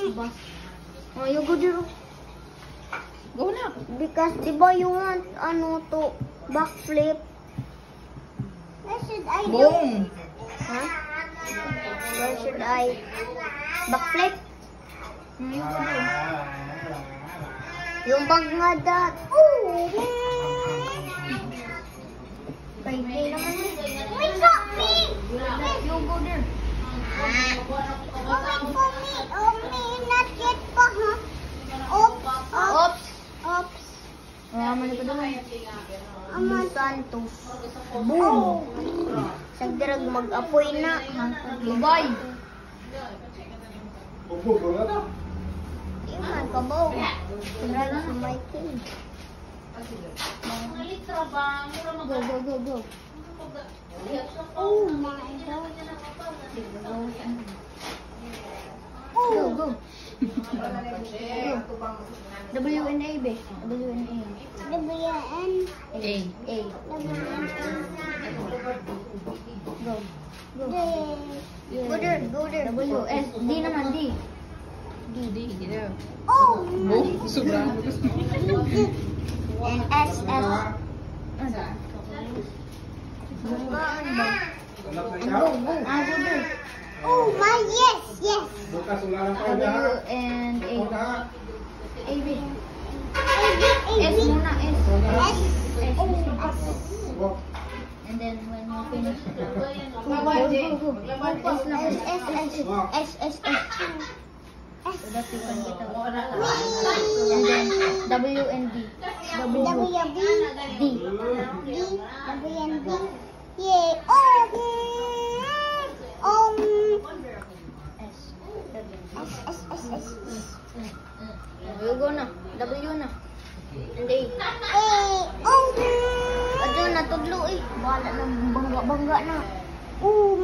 Oh, you go there. Go na. Because diba you want to backflip? Where should I do? Boom. Huh? Where should I backflip? You go there. Yung bag nga dat. Oh! Pwede naman. Wait for me! You go there. Oh, me, not yet pa, ha? Oops. Oops. Mali pa doon. Ama Santos. Boom! Sagdarag mag-apoy na. Bye-bye. Iman ka ba? Run to my king. Go. Oh my God. Go. WNA, be. WNA. WN. A. Go. Go there. WS. D naman, D. D. There. Oh! Boom. Sobrang. And SS. Go. Go there. Oh my, yes. W and A. A, B. S S. muna, S. S. And then when you finish, go. S lang. So that you can get out. And then W and D. WB. D. WNB. Yeah. S. You go na. W na. And A. Adyo na tudlo eh. Bahala na. Bangga na. Oh.